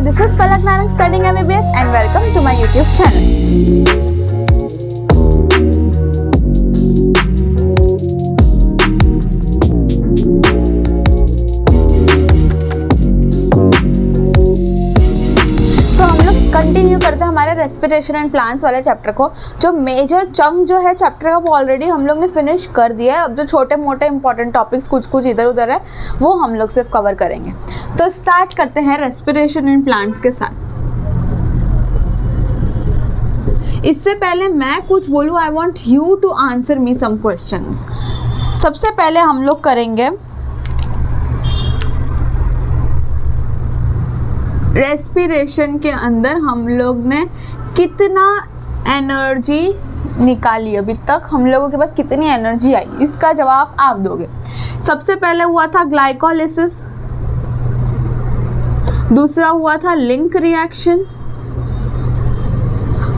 everyone, this is Palak Narang studying MBBS and welcome to my YouTube channel. Continue करते हैं हमारे respiration and plants वाले chapter को। जो मेजर चंक जो है चैप्टर का वो ऑलरेडी हम लोग ने फिनिश कर दिया है। अब जो छोटे मोटे इंपॉर्टेंट टॉपिक्स कुछ इधर उधर है वो हम लोग सिर्फ कवर करेंगे। तो स्टार्ट करते हैं रेस्पिरेशन एंड प्लांट्स के साथ। इससे पहले मैं कुछ बोलूँ, I want you to answer me some questions. सबसे पहले हम लोग करेंगे रेस्पिरेशन के अंदर हम लोग ने कितना एनर्जी निकाली, अभी तक हम लोगों के पास कितनी एनर्जी आई, इसका जवाब आप दोगे। सबसे पहले हुआ था ग्लाइकोलिसिस, दूसरा हुआ था लिंक रिएक्शन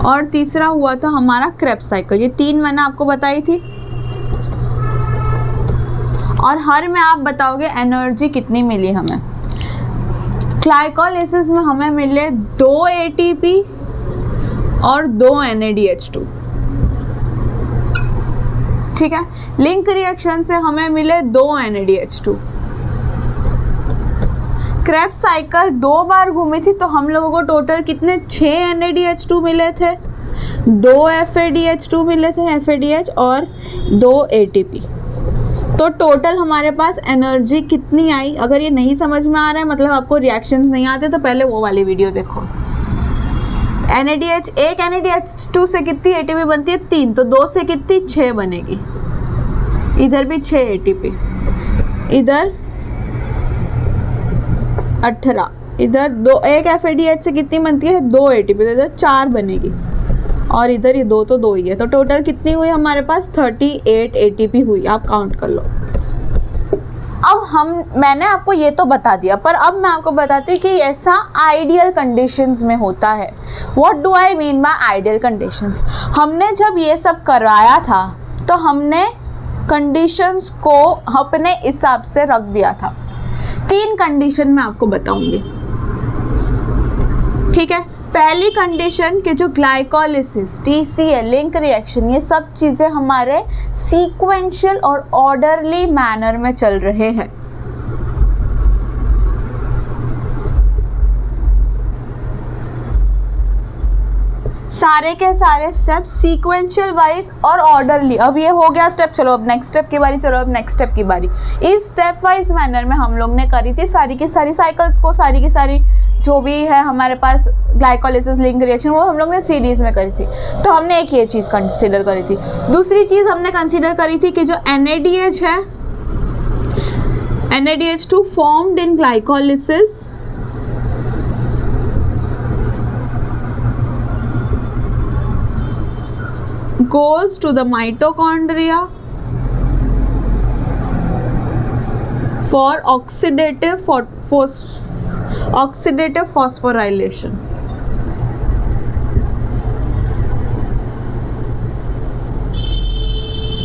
और तीसरा हुआ था हमारा क्रेब्स साइकिल। ये तीन मैंने आपको बताई थी और हर में आप बताओगे एनर्जी कितनी मिली हमें। ग्लाइकोलिसिस में हमें मिले 2 ATP और 2 NADH2, ठीक है। लिंक रिएक्शन से हमें मिले 2 NADH2। क्रेब्स साइकिल 2 बार घूमी थी तो हम लोगों को टोटल कितने 6 NADH2 मिले थे, 2 FADH2 मिले थे, FADH और 2 ATP। तो टोटल हमारे पास एनर्जी कितनी आई। अगर ये नहीं समझ में आ रहा है, मतलब आपको रिएक्शंस नहीं आते, तो पहले वो वाली वीडियो देखो। एक NADH2 से कितनी ATP बनती है, 3, तो 2 से कितनी 6 बनेगी। इधर भी 6 ATP, इधर 18, इधर 1 FADH से कितनी बनती है 2 ATP, तो इधर 4 बनेगी और इधर ये 2 तो 2 ही है। तो टोटल कितनी हुई हमारे पास 38 ATP हुई, आप काउंट कर लो। अब मैंने आपको ये तो बता दिया, पर अब मैं आपको बताती हूँ कि ऐसा आइडियल कंडीशंस में होता है। What do I mean by ideal conditions. हमने जब ये सब करवाया था तो हमने कंडीशंस को अपने हिसाब से रख दिया था। 3 कंडीशन मैं आपको बताऊंगी, ठीक है। पहली कंडीशन के जो ग्लाइकोलिसिस, TCA, लिंक रिएक्शन, ये सब चीज़ें हमारे सीक्वेंशियल और ऑर्डरली मैनर में चल रहे हैं। सारे के सारे स्टेप सीक्वेंशियल वाइज और ऑर्डरली। अब ये हो गया स्टेप, चलो अब नेक्स्ट स्टेप की बारी, चलो अब नेक्स्ट स्टेप की बारी। इस स्टेप वाइज मैनर में हम लोग ने करी थी सारी की सारी साइकिल्स को, सारी की सारी जो भी है हमारे पास ग्लाइकोलिसिस, लिंक रिएक्शन, वो हम लोग ने सीरीज में करी थी। तो हमने एक ये चीज़ कंसिडर करी थी। दूसरी चीज़ हमने कंसिडर करी थी कि जो NADH है, NADH2 formed in glycolysis goes to the mitochondria for oxidative phosphorylation।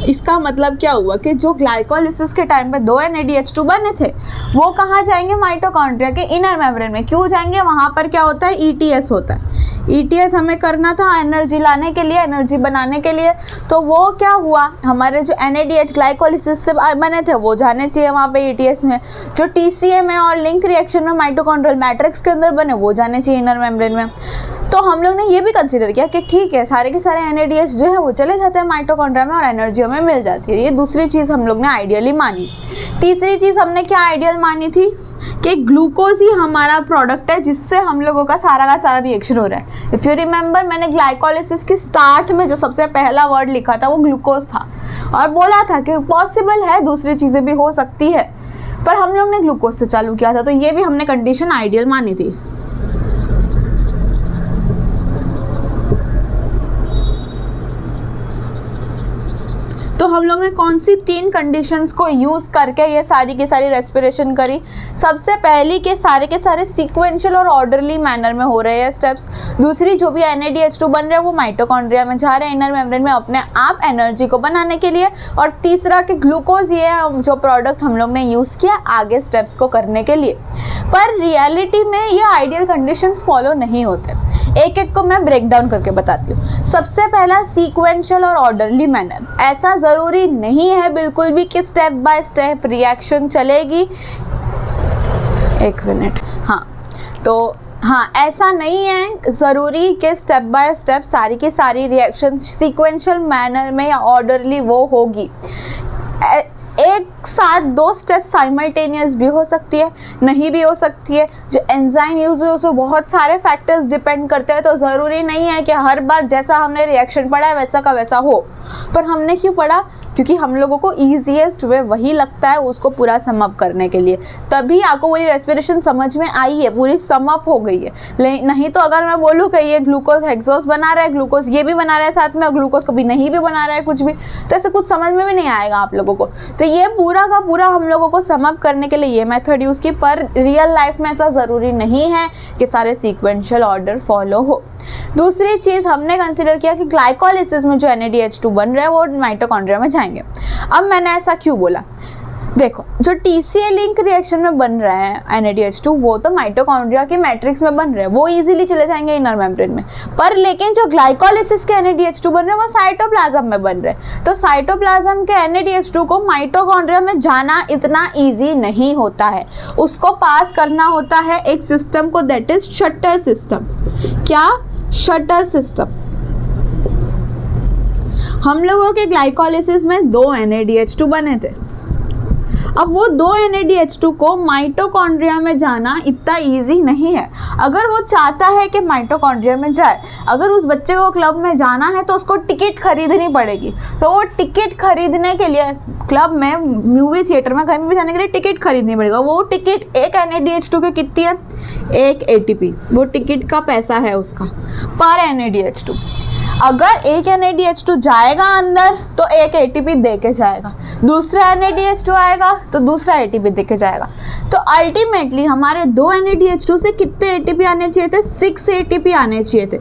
इसका मतलब क्या हुआ कि जो ग्लाइकोलिसिस के टाइम पे 2 NADH2 बने थे वो कहाँ जाएंगे, माइटोकॉन्ड्रिया के इनर मेम्ब्रेन में। क्यों जाएंगे, वहाँ पर क्या होता है, ETS होता है। ETS हमें करना था एनर्जी लाने के लिए, एनर्जी बनाने के लिए। तो वो क्या हुआ, हमारे जो NADH ग्लाइकोलिसिस से बने थे वो जाने चाहिए वहाँ पे ETS में। जो TCA में और लिंक रिएक्शन में माइटोकॉन्ड्रियल मैट्रिक्स के अंदर बने वो जाने चाहिए इनर मेम्ब्रेन में। तो हम लोग ने ये भी कंसिडर किया कि ठीक है, सारे के सारे NADH जो है वो चले जाते हैं माइटोकॉन्ड्रिया में और एनर्जी हमें मिल जाती है। ये दूसरी चीज़ हम लोग ने आइडियली मानी। तीसरी चीज़ हमने क्या आइडियल मानी थी कि ग्लूकोज ही हमारा प्रोडक्ट है जिससे हम लोगों का सारा रिएक्शन हो रहा है। इफ़ यू रिमेंबर, मैंने ग्लाइकोलिसिस की स्टार्ट में जो सबसे पहला वर्ड लिखा था वो ग्लूकोज था और बोला था कि पॉसिबल है दूसरी चीज़ें भी हो सकती है, पर हम लोग ने ग्लूकोज से चालू किया था। तो ये भी हमने कंडीशन आइडियल मानी थी। तो हम लोग ने कौन सी 3 कंडीशंस को यूज़ करके ये सारी की सारी रेस्पिरेशन करी? सबसे पहली के सारे सीक्वेंशियल और ऑर्डरली मैनर में हो रहे हैं स्टेप्स। दूसरी, जो भी NADH2 बन रहे हैं वो माइटोकॉन्ड्रिया में जा रहे हैं इनर मेम्ब्रेन में अपने आप एनर्जी को बनाने के लिए। और तीसरा कि ग्लूकोज ये है जो प्रोडक्ट हम लोग ने यूज़ किया आगे स्टेप्स को करने के लिए। पर रियलिटी में ये आइडियल कंडीशंस फॉलो नहीं होते। एक एक को मैं ब्रेक डाउन करके बताती हूँ। सबसे पहला, सीक्वेंशियल और ऑर्डरली मैनर। ऐसा ज़रूरी नहीं है बिल्कुल भी कि स्टेप बाय स्टेप रिएक्शन चलेगी। एक मिनट, ऐसा नहीं है ज़रूरी कि स्टेप बाय स्टेप सारी की सारी रिएक्शन सीक्वेंशियल मैनर में या ऑर्डरली वो होगी। एक साथ 2 स्टेप साइमल्टेनियस भी हो सकती है, नहीं भी हो सकती है। जो एंजाइम यूज़ हुए उसमें बहुत सारे फैक्टर्स डिपेंड करते हैं, तो ज़रूरी नहीं है कि हर बार जैसा हमने रिएक्शन पढ़ा है वैसा का वैसा हो। पर हमने क्यों पढ़ा? क्योंकि हम लोगों को ईजीएस्ट वे वही लगता है उसको पूरा सम अप करने के लिए। तभी आपको पूरी रेस्पिरेशन समझ में आई है, पूरी सम अप हो गई है। नहीं तो अगर मैं बोलूँ कि ये ग्लूकोज हेक्सोस बना रहा है, ग्लूकोज ये भी बना रहा है साथ में, और ग्लूकोज कभी नहीं भी बना रहा है कुछ भी, तो ऐसे कुछ समझ में भी नहीं आएगा आप लोगों को। तो ये पूरा का पूरा हम लोगों को सम अप करने के लिए ये मेथड यूज़ की। पर रियल लाइफ में ऐसा ज़रूरी नहीं है कि सारे सीक्वेंशियल ऑर्डर फॉलो हो। दूसरी चीज़ हमने कंसिडर किया कि ग्लाइकोलाइसिस में जो NADH2 बन रहा है वो माइटोकॉन्ड्रिया में जाएंगे। अब मैंने ऐसा क्यों बोला? देखो, जो TCA लिंक रिएक्शन में बन रहा है NADH2 वो तो माइटोकॉन्ड्रिया के मैट्रिक्स में बन रहे हैं, वो इजीली चले जाएंगे इनर मेम्ब्रेन में। पर लेकिन जो ग्लाइकोलाइसिस के NADH2 बन रहे हैं वो साइटोप्लाज्म में बन रहे हैं। तो साइटोप्लाज्म के NADH2 को माइटोकॉन्ड्रिया में जाना इतना ईजी नहीं होता है, उसको पास करना होता है एक सिस्टम को, दैट इज शटर सिस्टम। क्या? Shutter system. हम लोगों के ग्लाइकोलाइसिस में 2 NADH2 बने थे। अब वो 2 NADH2 को माइटोकॉन्ड्रिया में जाना इतना इजी नहीं है। अगर वो चाहता है कि माइटोकॉन्ड्रिया में जाए, अगर उस बच्चे को क्लब में जाना है तो उसको टिकट खरीदनी पड़ेगी। तो वो टिकट खरीदने के लिए क्लब में, मूवी थिएटर में, कहीं भी जाने के लिए टिकट खरीदनी पड़ेगा। वो टिकट एक NADH2 की कितनी है? 1 ATP। वो टिकट का पैसा है उसका पर NADH2। अगर एक NADH2 जाएगा अंदर तो 1 ATP दे के जाएगा, दूसरा NADH2 आएगा तो दूसरा ATP दे के जाएगा। तो अल्टीमेटली हमारे 2 NADH2 से कितने ATP आने चाहिए थे? 6 ATP आने चाहिए थे,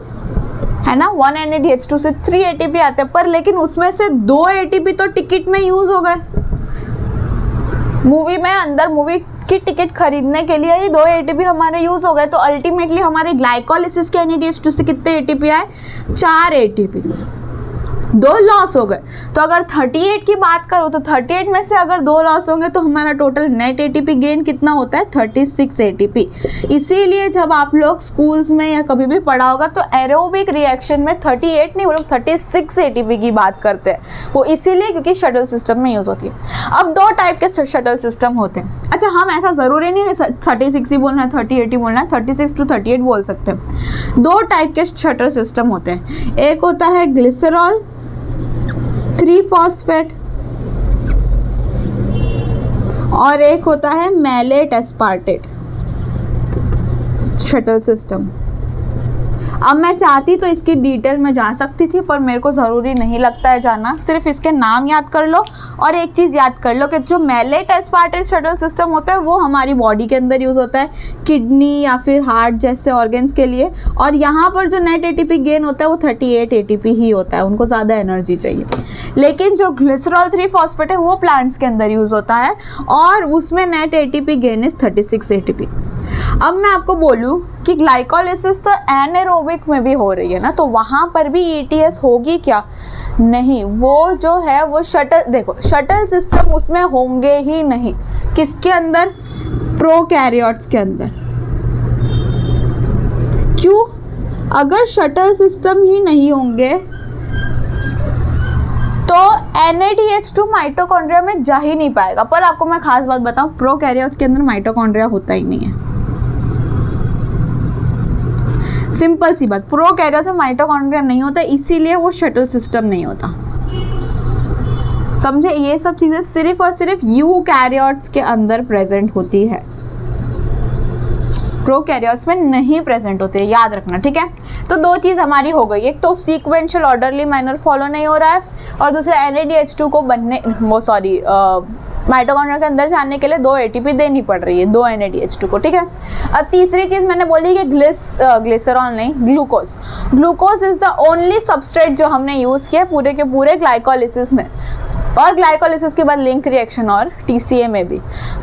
है ना। 1 NADH2 से 3 ATP आते हैं, पर लेकिन उसमें से 2 ATP तो टिकट में यूज हो गए। मूवी में अंदर मूवी की टिकट खरीदने के लिए ही 2 ATP हमारे यूज हो गए। तो अल्टीमेटली हमारे ग्लाइकोलाइसिस के NADH2 से कितने ATP आए? 4 ATP। 2 लॉस हो गए। तो अगर 38 की बात करो तो 38 में से अगर 2 लॉस होंगे तो हमारा टोटल नेट ATP गेन कितना होता है? 36 ATP। इसीलिए जब आप लोग स्कूल्स में या कभी भी पढ़ा होगा तो एरोबिक रिएक्शन में 38 नहीं, वो लोग 36 ATP की बात करते हैं। वो इसीलिए क्योंकि शटल सिस्टम में यूज होती है। अब 2 टाइप के शटल सिस्टम होते हैं। अच्छा, हम ऐसा ज़रूरी नहीं है 36 ही बोलना है, 38 ही बोलना है, 36 to 38 बोल सकते हैं। 2 टाइप के शटल सिस्टम होते हैं। एक होता है ग्लिसरॉल 3-फॉस्फेट और एक होता है मैलेट एस्पार्टेट शटल सिस्टम। अब मैं चाहती तो इसकी डिटेल में जा सकती थी, पर मेरे को ज़रूरी नहीं लगता है जाना। सिर्फ इसके नाम याद कर लो और एक चीज़ याद कर लो कि जो मैलेट एस्पार्टेट शटल सिस्टम होता है वो हमारी बॉडी के अंदर यूज़ होता है, किडनी या फिर हार्ट जैसे ऑर्गन्स के लिए। और यहाँ पर जो नेट ATP गेन होता है वो 38 ATP ही होता है, उनको ज़्यादा एनर्जी चाहिए। लेकिन जो ग्लिसरॉल 3-फॉस्फेट है वो प्लांट्स के अंदर यूज़ होता है और उसमें net ATP gain is 36 ATP। अब मैं आपको बोलूँ कि ग्लाइकोलाइसिस तो एनारोबिक में भी हो रही है ना, तो वहाँ पर भी ETS होगी क्या? नहीं, वो जो है वो शटल, देखो शटल सिस्टम उसमें होंगे ही नहीं। किसके अंदर? प्रोकैरियोट्स के अंदर। क्यों? अगर शटल सिस्टम ही नहीं होंगे तो NADH2 माइटोकॉन्ड्रिया में जा ही नहीं पाएगा। पर आपको मैं खास बात बताऊं, प्रोकैरियोट्स के अंदर माइटोकॉन्ड्रिया होता ही नहीं है। सिंपल सी बात, प्रोकैरियोट्स में माइटोकॉन्ड्रिया नहीं होता, इसीलिए वो शटल सिस्टम नहीं होता। समझे? ये सब चीज़ें सिर्फ और सिर्फ यूकैरियोट्स के अंदर प्रेजेंट होती है। प्रोकैरियोट्स में नहीं प्रेजेंट होते, याद रखना, ठीक है। तो दो चीज़ हमारी हो गई, एक तो सीक्वेंशियल ऑर्डरली मैनर फॉलो नहीं हो रहा है, और दूसरा NADH2 को बनने माइटोकॉन्ड्रिया के अंदर जाने के लिए 2 ATP देनी पड़ रही है, 2 NADH2 को, ठीक है। अब तीसरी चीज़ मैंने बोली कि ग्लिसरॉल नहीं, glucose. Glucose is the only substrate जो हमने यूज़ किया पूरे के पूरे ग्लाइकोलिसिस में, और ग्लाइकोलिसिस के बाद लिंक रिएक्शन और TCA में भी।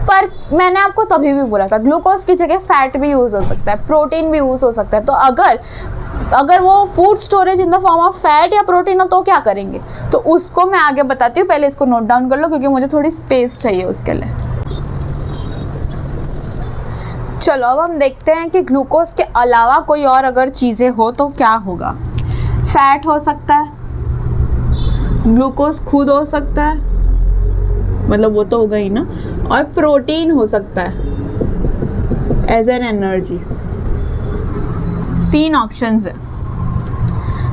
पर मैंने आपको तभी भी बोला था ग्लूकोज की जगह फैट भी यूज़ हो सकता है, प्रोटीन भी यूज़ हो सकता है। तो अगर वो food storage in the form of fat या प्रोटीन हो तो क्या करेंगे, तो उसको मैं आगे बताती हूँ। पहले इसको नोट डाउन कर लो क्योंकि मुझे थोड़ी स्पेस चाहिए उसके लिए। चलो अब हम देखते हैं कि ग्लूकोज के अलावा कोई और अगर चीज़ें हो तो क्या होगा। फैट हो सकता है, ग्लूकोज खुद हो सकता है, मतलब वो तो होगा ही ना, और प्रोटीन हो सकता है एज एन एनर्जी। 3 ऑप्शंस है।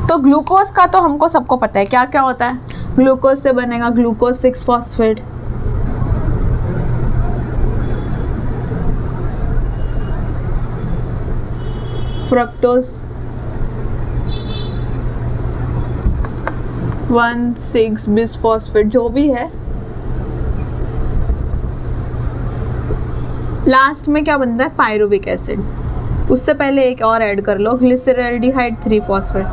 तो ग्लूकोज का तो हमको सबको पता है क्या क्या होता है। ग्लूकोज से बनेगा ग्लूकोज 6 फॉस्फेट, फ्रक्टोज 1,6 बिसफॉस्फेट, जो भी है। लास्ट में क्या बनता है, पायरुविक एसिड। उससे पहले एक और ऐड कर लो, ग्लिसरैल्डिहाइड 3 फॉस्फेट।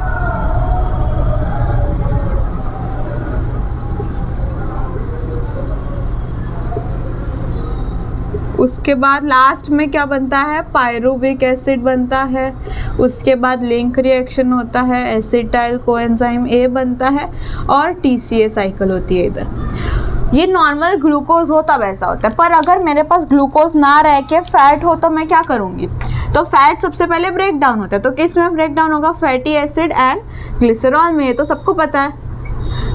उसके बाद लास्ट में क्या बनता है, पायरुविक एसिड बनता है। उसके बाद लिंक रिएक्शन होता है, एसिटाइल कोएंजाइम A बनता है, और TCA साइकिल होती है इधर। ये नॉर्मल ग्लूकोज हो तब ऐसा होता है, पर अगर मेरे पास ग्लूकोज ना रह के फैट हो तो मैं क्या करूँगी। तो फैट सबसे पहले ब्रेक डाउन होता है, तो किस में ब्रेक डाउन होगा, फैटी एसिड एंड ग्लिसरॉल में। ये तो सबको पता है,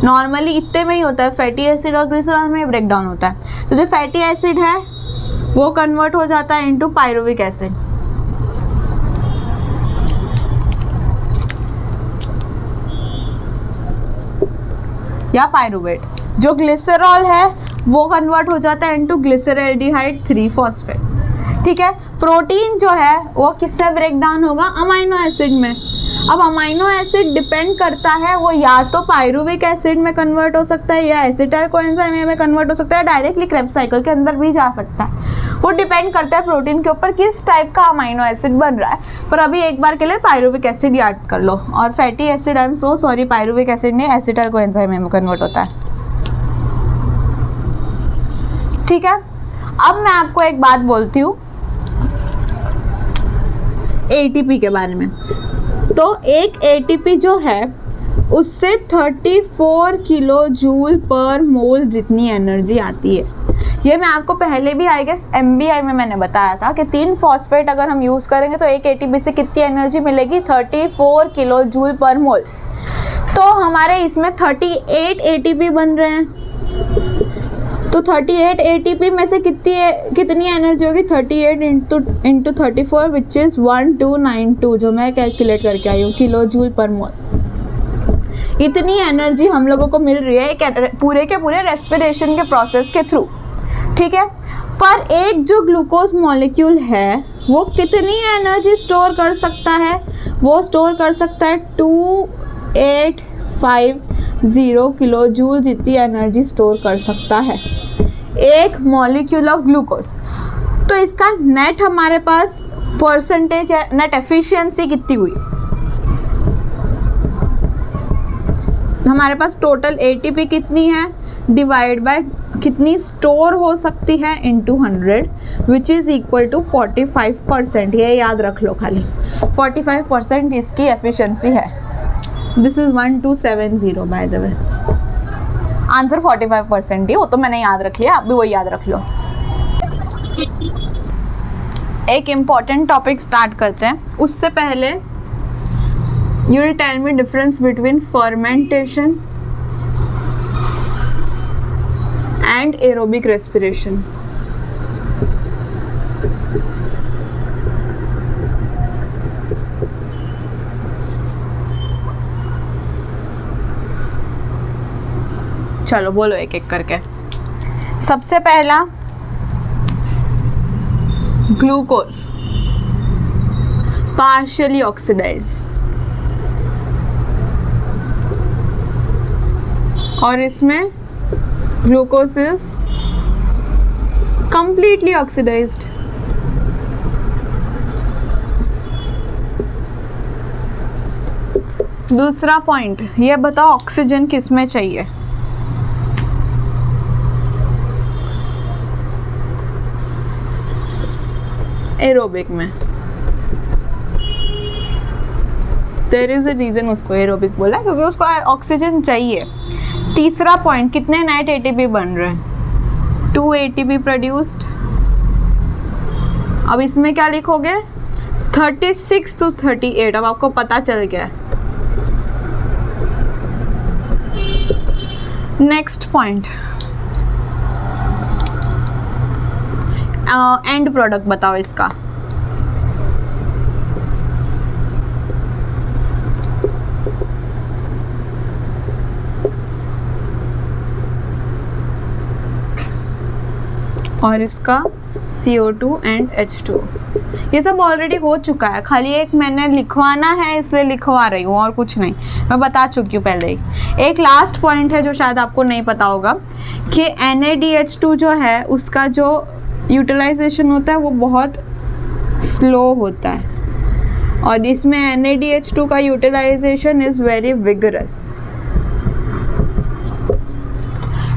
नॉर्मली इतने में ही होता है, फैटी एसिड और ग्लिसरॉल में ब्रेक डाउन होता है। तो जो फैटी एसिड है वो कन्वर्ट हो जाता है इनटू पायरुविक एसिड, या पायरुवेट। जो ग्लिसरॉल है वो कन्वर्ट हो जाता है इनटू ग्लिसरैल्डिहाइड 3 फॉस्फेट, ठीक है। प्रोटीन जो है वो किस में ब्रेक डाउन होगा, अमाइनो एसिड में। अब अमाइनो एसिड डिपेंड करता है, वो या तो पायरुविक एसिड में कन्वर्ट हो सकता है, या एसिटाइल कोएंजाइम में कन्वर्ट हो सकता है, डायरेक्टली क्रेब्स साइकिल के अंदर भी जा सकता है। वो डिपेंड करता है प्रोटीन के ऊपर किस टाइप का अमाइनो एसिड बन रहा है। पर अभी एक बार के लिए पायरुविक एसिड याद कर लो, और fatty acid, I am so sorry, pyruvic acid नहीं, एसिटाइल कोएंजाइम में कन्वर्ट होता है, ठीक है। अब मैं आपको एक बात बोलती हूँ ATP के बारे में। तो एक ATP जो है उससे 34 किलो जूल पर मोल जितनी एनर्जी आती है। ये मैं आपको पहले भी आई गेस MBI में मैंने बताया था कि 3 फॉस्फेट अगर हम यूज़ करेंगे तो एक ATP से कितनी एनर्जी मिलेगी, 34 किलो जूल पर मोल। तो हमारे इसमें 38 ATP बन रहे हैं, तो 38 ATP में से कितनी एनर्जी होगी, 38 इंटू 34 विच इज़ 1292, जो मैं कैलकुलेट करके आई हूँ, किलो जूल पर मोल। इतनी एनर्जी हम लोगों को मिल रही है पूरे के पूरे रेस्पिरेशन के प्रोसेस के थ्रू, ठीक है। पर एक जो ग्लूकोज मॉलिक्यूल है वो कितनी एनर्जी स्टोर कर सकता है, वो स्टोर कर सकता है 2850 किलो जूल जितनी एनर्जी स्टोर कर सकता है एक मॉलिक्यूल ऑफ ग्लूकोज। तो इसका नेट हमारे पास परसेंटेज है, नेट एफिशिएंसी कितनी हुई, हमारे पास टोटल ATP कितनी है डिवाइड बाय कितनी स्टोर हो सकती है into 100 which is equal to 45%। ये याद रख लो, खाली 45% इसकी एफिशिएंसी है। This is 1270 by the way. Answer 45% ही, वो तो मैंने याद रख लिया, आप भी वही याद रख लो। एक इम्पॉर्टेंट टॉपिक स्टार्ट करते हैं, उससे पहले you will tell me difference between fermentation and aerobic respiration. चलो बोलो एक एक करके। सबसे पहला ग्लूकोज, partially oxidized, और इसमें ग्लूकोज इज completely oxidized. दूसरा पॉइंट, ये बताओ ऑक्सीजन किस में चाहिए? एरोबिक में. देयर इज अ रीजन उसको एरोबिक बोला, क्योंकि उसको ऑक्सीजन चाहिए. तीसरा पॉइंट, कितने नेट एटीपी बन रहे हैं? 2 ATP प्रोड्यूस्ड. अब इसमें क्या लिखोगे? 36 to 38. अब आपको पता चल गया. नेक्स्ट पॉइंट, एंड प्रोडक्ट बताओ इसका. और इसका CO2 एंड H2. ये सब ऑलरेडी हो चुका है, खाली एक मैंने लिखवाना है इसलिए लिखवा रही हूँ, और कुछ नहीं, मैं बता चुकी हूँ पहले ही. एक लास्ट पॉइंट है जो शायद आपको नहीं पता होगा कि NADH2 जो है उसका जो यूटिलाइजेशन होता है वो बहुत स्लो होता है, और इसमें NADH2 का यूटिलाइजेशन इज़ वेरी विगरस.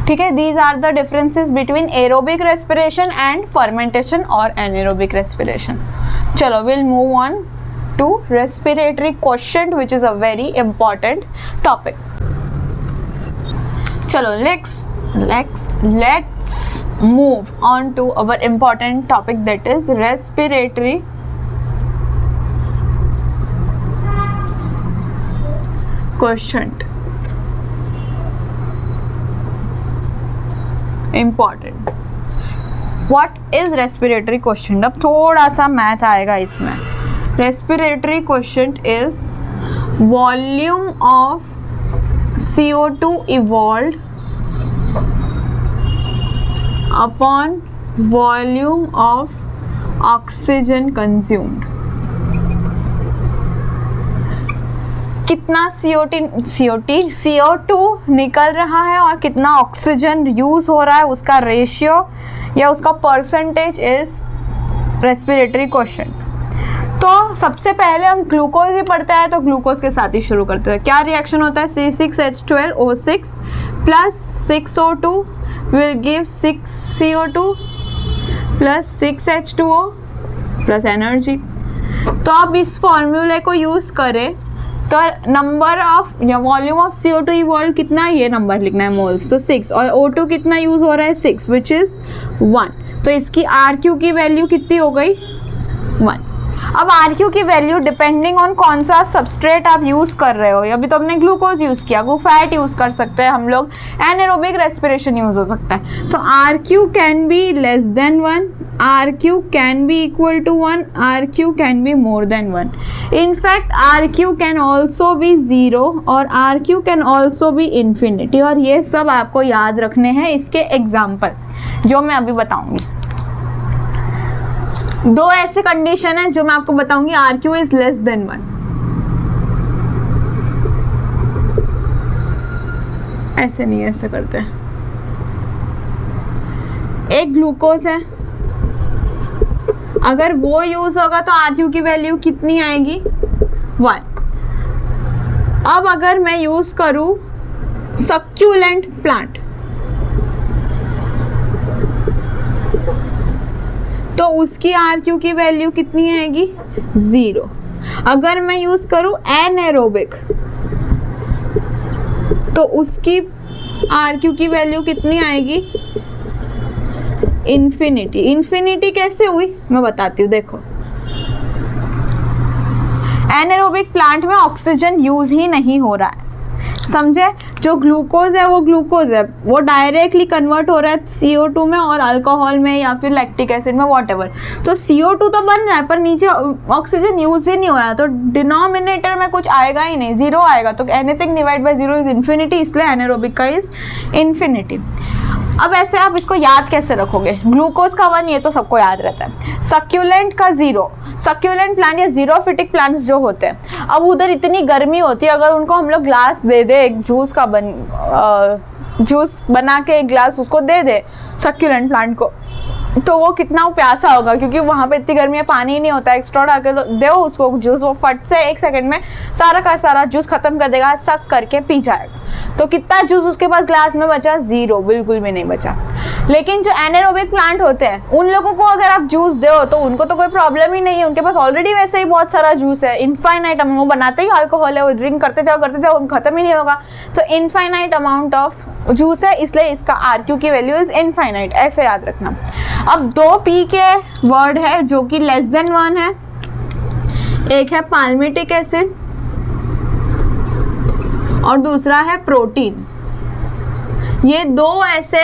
ठीक है, these are the differences between aerobic respiration and fermentation और एनारोबिक रेस्पिरेशन. चलो, will move on to respiratory question which is a very important topic. चलो, let's move on to our important topic, that is respiratory quotient. Important. What is respiratory quotient? अब थोड़ा सा math आएगा इसमें. Respiratory quotient is volume of CO2 evolved upon volume of oxygen consumed. कितना CO2 निकल रहा है और कितना ऑक्सीजन यूज़ हो रहा है, उसका रेशियो या उसका परसेंटेज इज रेस्पिरेटरी क्वोशिएंट. तो सबसे पहले हम ग्लूकोज ही पढ़ते हैं, तो ग्लूकोज के साथ ही शुरू करते हैं. क्या रिएक्शन होता है? C6H12O6 plus 6O2 will give 6CO2 plus 6H2O plus energy. तो आप इस फॉर्मूले को यूज़ करें तो नंबर ऑफ या वॉल्यूम ऑफ CO2 इवॉल्व कितना, ये नंबर लिखना है मोल्स, तो 6, और O2 कितना यूज़ हो रहा है 6 विच इज़ 1. तो इसकी RQ की वैल्यू कितनी हो गई? 1. अब RQ की वैल्यू डिपेंडिंग ऑन कौन सा सबस्ट्रेट आप यूज़ कर रहे हो. अभी तो हमने ग्लूकोज यूज़ किया, फैट यूज़ कर सकते हैं हम लोग, एनारोबिक रेस्पिरेशन यूज़ हो सकता है. तो RQ can be less than 1, RQ can be equal to 1, RQ can be more than 1. In fact, RQ can also be 0 और RQ can also be infinity. और ये सब आपको याद रखने हैं इसके एग्जाम्पल जो मैं अभी बताऊंगी. 2 ऐसे कंडीशन है जो मैं आपको बताऊंगी. RQ is less than 1. ऐसे नहीं, ऐसे करते हैं. एक ग्लूकोज है, अगर वो यूज होगा तो RQ की वैल्यू कितनी आएगी? 1. अब अगर मैं यूज करूं सक्यूलेंट प्लांट तो उसकी RQ की वैल्यू कितनी आएगी? 0. अगर मैं यूज करूं एनारोबिक तो उसकी RQ की वैल्यू कितनी आएगी? इन्फिनिटी. इन्फिनिटी कैसे हुई मैं बताती हूँ. देखो, एनारोबिक प्लांट में ऑक्सीजन यूज ही नहीं हो रहा है, समझे? जो ग्लूकोज है वो ग्लूकोज है, वो डायरेक्टली कन्वर्ट हो रहा है CO2 में और अल्कोहल में या फिर लैक्टिक एसिड में, वॉटेवर. तो CO2 तो बन रहा है पर नीचे ऑक्सीजन यूज ही नहीं हो रहा है, तो डिनोमिनेटर में कुछ आएगा ही नहीं, 0 आएगा. तो anything divide by 0 is infinity, इसलिए एनारोबिक का इज इन्फिनिटी. अब ऐसे आप इसको याद कैसे रखोगे, ग्लूकोज का 1 ये तो सबको याद रहता है, सक्यूलेंट का 0, सक्यूलेंट प्लांट या जीरोफिटिक प्लांट्स जो होते हैं, अब उधर इतनी गर्मी होती है, अगर उनको हम लोग ग्लास दे दे एक जूस का जूस बना के एक ग्लास उसको दे दे सक्यूलेंट प्लांट को, तो वो कितना प्यासा होगा, क्योंकि वहाँ पे इतनी गर्मी है, पानी ही नहीं होता, एक्स्ट्रा डाल दो उसको जूस, वो फट से 1 सेकंड में सारा का सारा जूस खत्म कर देगा, सक करके पी जाएगा। तो कितना जूस उसके पास ग्लास में बचा, 0, बिल्कुल भी नहीं बचा। लेकिन जो एनारोबिक प्लांट होते हैं उन लोगों को अगर आप जूस दो तो उनको तो कोई प्रॉब्लम ही नहीं है, उनके पास ऑलरेडी वैसे ही बहुत सारा जूस है, इनफाइनाइट अमाउंट, वो बनाते ही अल्कोहल है, वो ड्रिंक करते जाओ खत्म ही नहीं होगा, तो इनफाइनाइट अमाउंट ऑफ जूस है, इसलिए इसका RQ की वैल्यू इज इनफाइनाइट, ऐसे याद रखना। अब 2 P के वर्ड है जो कि लेस देन 1 है, एक है पाल्मिटिक एसिड और दूसरा है प्रोटीन। ये 2 ऐसे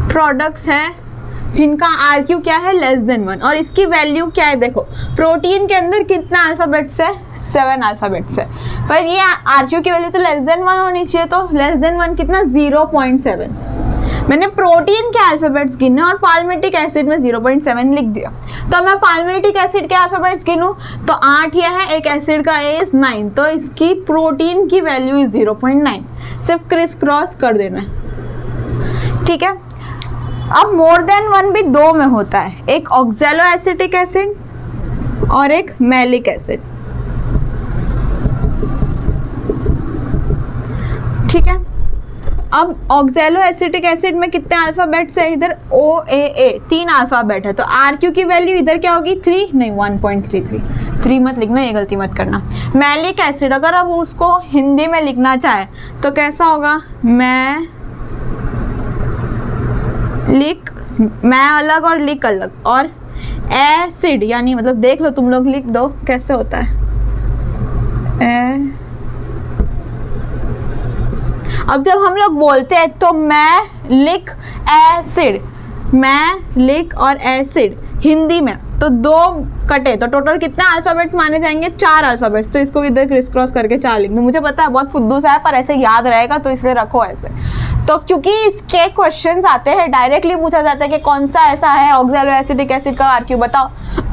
प्रोडक्ट्स हैं जिनका RQ क्या है, लेस देन 1, और इसकी वैल्यू क्या है, देखो प्रोटीन के अंदर कितना अल्फाबेट्स है, 7 अल्फाबेट्स है, पर ये RQ की वैल्यू तो लेस देन 1 होनी चाहिए, तो लेस देन 1 कितना, 0.7। मैंने प्रोटीन के अल्फाबेट्स गिने और पाल्मिटिक एसिड में 0.7 लिख दिया, तो मैं पाल्मिटिक एसिड के अल्फाबेट्स गिनूं तो 8 ये है, एक एसिड का A इज 9, तो इसकी प्रोटीन की वैल्यू इज 0.9, सिर्फ क्रिस क्रॉस कर देना है, ठीक है। अब मोर देन 1 भी 2 में होता है, एक ऑक्सैलो एसिटिक एसिड और एक मैलिक एसिड, ठीक है। अब ऑक्सैलो एसिटिक एसिड में कितने अल्फाबेट्स है, इधर OAA 3 अल्फाबेट है, तो RQ की वैल्यू इधर क्या होगी, 3 नहीं 1.33, 3 मत लिखना, ये गलती मत करना। मैलिक एसिड अगर अब उसको हिंदी में लिखना चाहे तो कैसा होगा, मैं अलग और लिक अलग, और एसिड यानी मतलब देख लो तुम लोग लिख दो कैसे होता है, अब जब हम लोग बोलते हैं तो मैं लिक एसिड, मैं लिक और एसिड हिंदी में तो 2 कटे, तो टोटल कितने अल्फाबेट्स माने जाएंगे, 4 अल्फाबेट्स, तो इसको इधर क्रिस क्रॉस करके 4 लिख दो। मुझे पता है बहुत फुद्दू सा है पर ऐसे याद रहेगा तो इसलिए रखो ऐसे। तो क्योंकि इसके क्वेश्चंस आते हैं, डायरेक्टली पूछा जाता है कि कौन सा ऐसा है ऑक्सैलो एसिटिक एसिड का RQ बताओ,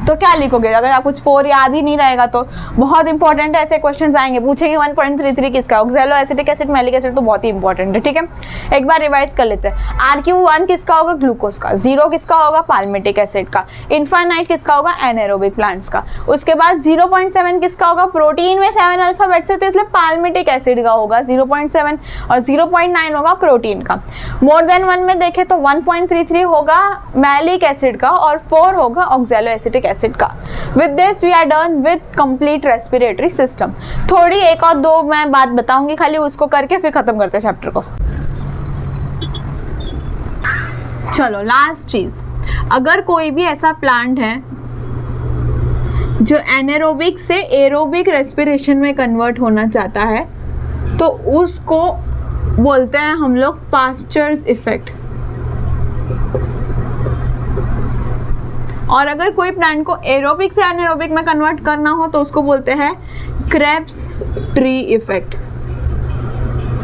तो क्या लिखोगे, अगर आप कुछ 4 याद ही नहीं रहेगा तो बहुत इंपॉर्टेंट है, ऐसे क्वेश्चंस आएंगे, पूछेंगे 1.33 किसका, oxalo acetic acid, malic acid, तो बहुत ही इंपॉर्टेंट है, ठीक है। एक बार रिवाइज कर लेते हैं, RQ 1 किसका होगा, ग्लूकोज का, 0 किसका होगा, पाल्मिटिक एसिड का, इनफाइनाइट किसका होगा, एनारोबिक प्लांट्स का, उसके बाद 0.7 किसका होगा, प्रोटीन में 7 अल्फाबेट्स है तो इसलिए पाल्मिटिक एसिड का होगा 0.7, और 0.9 होगा प्रोटीन का। मोर देन 1 में देखें तो 1.33 होगा मैलिक एसिड का और 4 होगा ऑक्सैलो एसिटिक एसिड का। With this we are done with complete respiratory system. थोड़ी एक और 2 मैं बात बताऊंगी खाली, उसको करके फिर खत्म करते हैं चैप्टर को। चलो लास्ट चीज, अगर कोई भी ऐसा प्लांट है जो एनारोबिक से एरोबिक रेस्पिरेशन में कन्वर्ट होना चाहता है तो उसको बोलते हैं हम लोग पास्चर्स इफेक्ट, और अगर कोई प्लांट को एरोबिक से एनारोबिक में कन्वर्ट करना हो तो उसको बोलते हैं क्रेब्स ट्री इफेक्ट।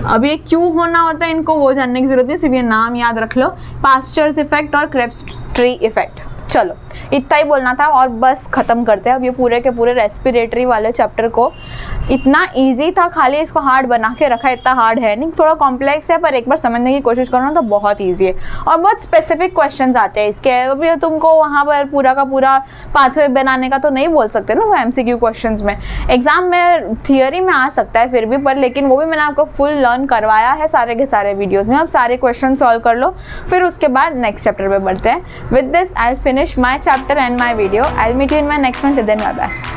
अब ये क्यों होना होता है इनको वो जानने की जरूरत नहीं, सिर्फ ये नाम याद रख लो, पास्चर्स इफेक्ट और क्रेब्स ट्री इफेक्ट। चलो इतना ही बोलना था और बस ख़त्म करते हैं अब ये पूरे के पूरे रेस्पिरेटरी वाले चैप्टर को। इतना इजी था, खाली इसको हार्ड बना के रखा, इतना हार्ड है नहीं, थोड़ा कॉम्प्लेक्स है पर एक बार समझने की कोशिश करो ना तो बहुत इजी है और बहुत स्पेसिफिक क्वेश्चंस आते हैं इसके। अभी तुमको वहाँ पर पूरा का पूरा पाथवे बनाने का तो नहीं बोल सकते ना वो MCQ क्वेश्चंस में, एग्जाम में थियोरी में आ सकता है फिर भी, पर लेकिन वो भी मैंने आपको फुल लर्न करवाया है सारे के सारे वीडियोज़ में। अब सारे क्वेश्चन सॉल्व कर लो फिर उसके बाद नेक्स्ट चैप्टर पर बढ़ते हैं। With this I will finish my chapter and my video. I'll meet you in my next one. Till then, bye bye.